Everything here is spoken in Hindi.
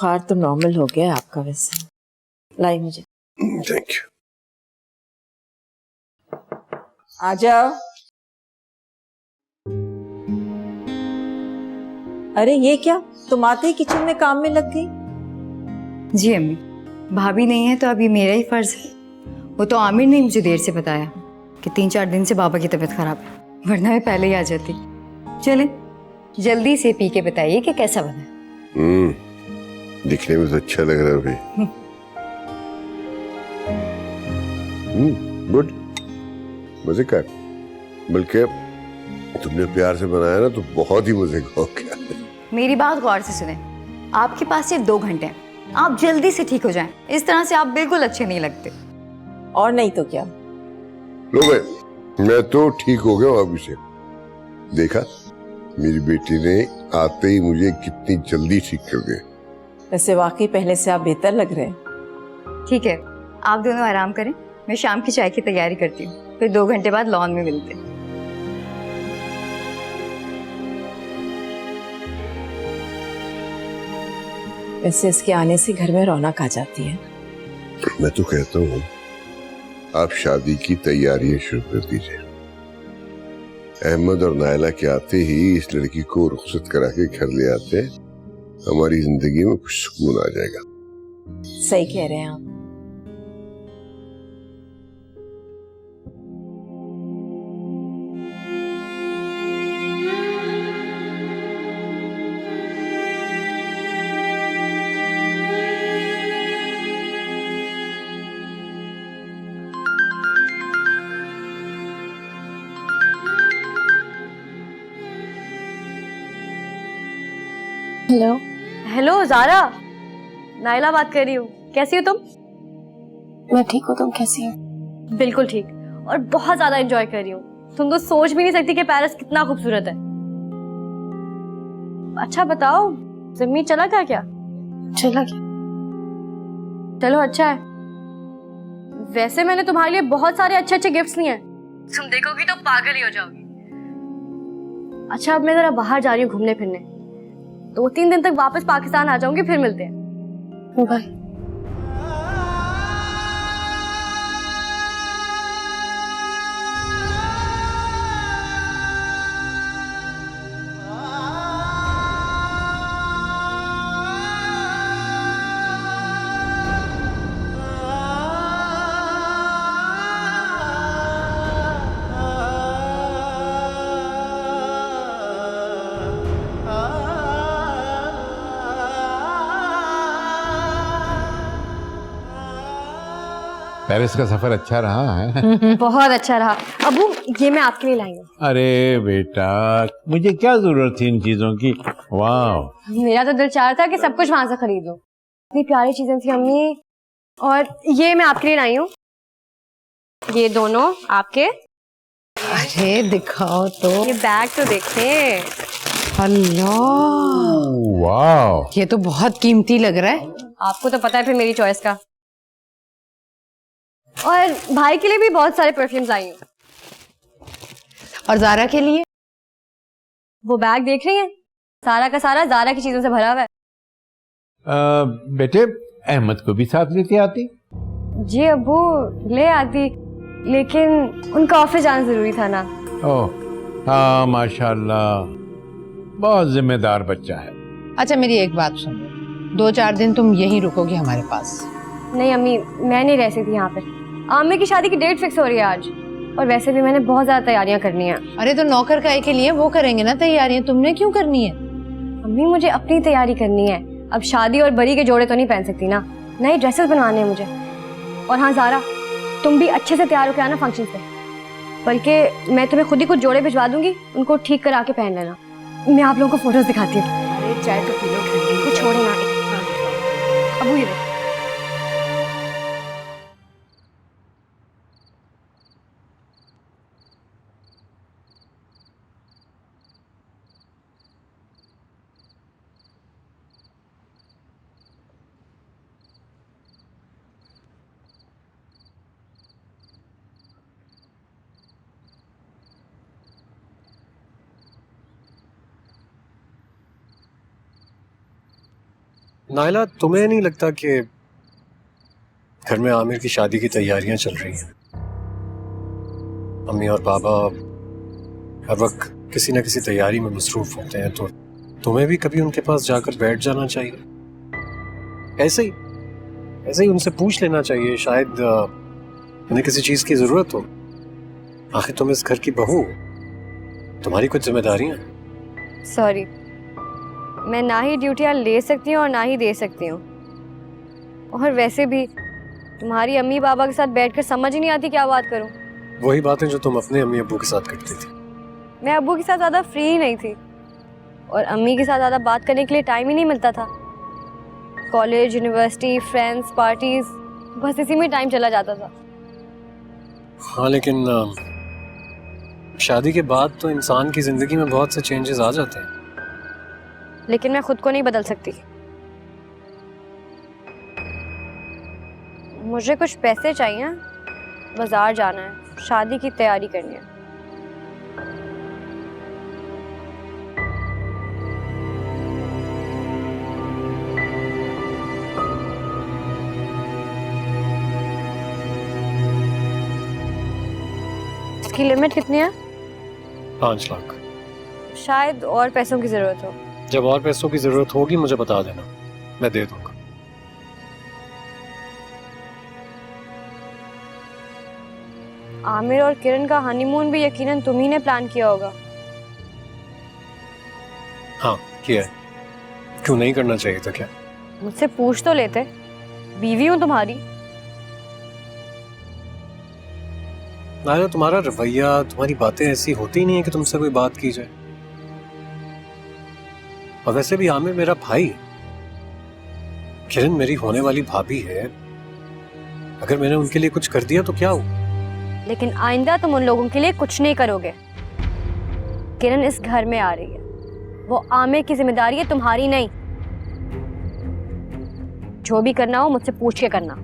बुखार तो नॉर्मल हो गया आपका वैसे। लाई मुझे। Thank you. आ जाओ। अरे ये क्या, तुम आते ही किचन में काम में लग गई? जी अम्मी, भाभी नहीं है तो अब ये मेरा ही फर्ज है। वो तो आमिर ने मुझे देर से बताया कि 3-4 दिन से बाबा की तबीयत खराब है, वरना मैं पहले ही आ जाती। चले जल्दी से पी के बताइए कि कैसा बना है। दिखने में तो अच्छा लग रहा है अभी। गुड, मजे का। बल्कि तुमने प्यार से बनाया ना तो बहुत ही मजे का हो गया। मेरी बात गौर से सुने, आपके पास सिर्फ 2 घंटे हैं, आप जल्दी से ठीक हो जाएं। इस तरह से आप बिल्कुल अच्छे नहीं लगते। और नहीं तो क्या। लो भाई, मैं तो ठीक हो गया अभी से। देखा, मेरी बेटी ने आते ही मुझे कितनी जल्दी ठीक कर दिया। वैसे वाकई पहले से आप बेहतर लग रहे हैं। ठीक है, आप दोनों आराम करें, मैं शाम की चाय की तैयारी करती हूँ, फिर 2 घंटे बाद लॉन में मिलते हैं। वैसे इसके आने से घर में रौनक आ जाती है। मैं तो कहता हूँ आप शादी की तैयारियां शुरू कर दीजिए। अहमद और नायला के आते ही इस लड़की को रुखसत करा के घर ले आते, हमारी जिंदगी में कुछ सुकून आ जाएगा। सही कह रहे हैं आप। हेलो। हेलो ज़ारा, नाइला बात कर रही हूँ। कैसी हो तुम? मैं ठीक हूँ, तुम कैसी हो? बिल्कुल ठीक, और बहुत ज्यादा एंजॉय कर रही हूँ। तुम तो सोच भी नहीं सकती कि पेरिस कितना खूबसूरत है। अच्छा बताओ, जिम्मी चला गया क्या? चला गया। चलो अच्छा है। वैसे मैंने तुम्हारे लिए बहुत सारे अच्छे अच्छे गिफ्ट्स लिए हैं, तुम देखोगी तो पागल ही हो जाओगी। अच्छा अब मैं जरा बाहर जा रही हूँ घूमने फिरने, 2-3 दिन तक वापस पाकिस्तान आ जाऊंगी, फिर मिलते हैं। बाय। पेरिस का सफर अच्छा रहा है? बहुत अच्छा रहा। अबू ये मैं आपके लिए लाई हूँ। अरे बेटा, मुझे क्या जरूरत थी इन चीजों की। वाह, मेरा तो दिल चाह रहा था कि सब कुछ वहां से खरीद लूं। इतनी प्यारी चीजें थी अम्मी। और ये मैं आपके लिए लाई हूँ, ये दोनों आपके। अरे दिखाओ तो। ये बैग तो देखें। अल्लाह, वाह, ये तो बहुत कीमती लग रहा है। आपको तो पता है फिर मेरी चॉइस का। और भाई के लिए भी बहुत सारे परफ्यूम्स लाई हूँ। और ज़ारा के लिए? वो बैग देख रही हैं, सारा का सारा ज़ारा की चीजों से भरा हुआ है। बेटे अहमद को भी साथ लेते आती। जी अबू ले आती, लेकिन उनका ऑफिस जाना जरूरी था ना। ओह हाँ, माशाल्लाह, बहुत जिम्मेदार बच्चा है। अच्छा मेरी एक बात सुनो, 2-4 दिन तुम यहीं रुकोगी हमारे पास? नहीं अम्मी, मैं नहीं रह सकती यहाँ पे। आमिर की शादी की डेट फिक्स हो रही है आज, और वैसे भी मैंने बहुत ज्यादा तैयारियां करनी है। अरे तो नौकर काहे के लिए, वो करेंगे ना तैयारियां, तुमने क्यों करनी है? अम्मी मुझे अपनी तैयारी करनी है, अब शादी और बरी के जोड़े तो नहीं पहन सकती ना, नए ड्रेसेस बनवाने हैं मुझे। और हाँ ज़ारा, तुम भी अच्छे से तैयार होकर आना फंक्शन से, बल्कि मैं तुम्हें खुद ही कुछ जोड़े भिजवा दूंगी, उनको ठीक करा के पहन लेना। मैं आप लोगों को फोटोज दिखाती हूँ। अरे चाय तो पी लो ठंडी। कुछ छोड़े ना अबू, ये देखो। नायला, तुम्हें नहीं लगता कि घर में आमिर की शादी की तैयारियां चल रही हैं? अम्मी और पापा हर वक्त किसी न किसी तैयारी में मसरूफ होते हैं, तो तुम्हें भी कभी उनके पास जाकर बैठ जाना चाहिए। ऐसे ही उनसे पूछ लेना चाहिए, शायद उन्हें किसी चीज की जरूरत हो। आखिर तुम इस घर की बहू हो, तुम्हारी कुछ जिम्मेदारियां हैं। सॉरी, मैं ना ही ड्यूटियाँ ले सकती हूँ और ना ही दे सकती हूँ। और वैसे भी तुम्हारी अम्मी बाबा के साथ बैठकर समझ ही नहीं आती क्या बात करूँ। वही बातें जो तुम अपने अम्मी अब्बू के साथ करती थी। मैं अब्बू के साथ ज़्यादा फ्री ही नहीं थी और अम्मी के साथ ज़्यादा बात करने के लिए टाइम ही नहीं मिलता था। कॉलेज, यूनिवर्सिटी, फ्रेंड्स, पार्टीज, बस इसी में टाइम चला जाता था। हाँ, लेकिन शादी के बाद तो इंसान की जिंदगी में बहुत से चेंजेस आ जाते हैं। लेकिन मैं खुद को नहीं बदल सकती। मुझे कुछ पैसे चाहिए, बाजार जाना है, शादी की तैयारी करनी है। इसकी लिमिट कितनी है? 5 लाख। शायद और पैसों की जरूरत हो। जब और पैसों की जरूरत होगी मुझे बता देना, मैं दे दूंगा। आमिर और किरण का हनीमून भी यकीनन तुम ही ने प्लान किया होगा। हाँ, किया है। क्यों नहीं करना चाहिए था क्या? मुझसे पूछ तो लेते, बीवी हूं तुम्हारी। नायला, तुम्हारा रवैया, तुम्हारी बातें ऐसी होती नहीं है कि तुमसे कोई बात की जाए। और वैसे भी आमिर मेरा भाई है, किरण मेरी होने वाली भाभी है। अगर मैंने उनके लिए कुछ कर दिया तो क्या हो? लेकिन आइंदा तुम उन लोगों के लिए कुछ नहीं करोगे। किरण इस घर में आ रही है, वो आमिर की जिम्मेदारी है, तुम्हारी नहीं। जो भी करना हो मुझसे पूछ के करना।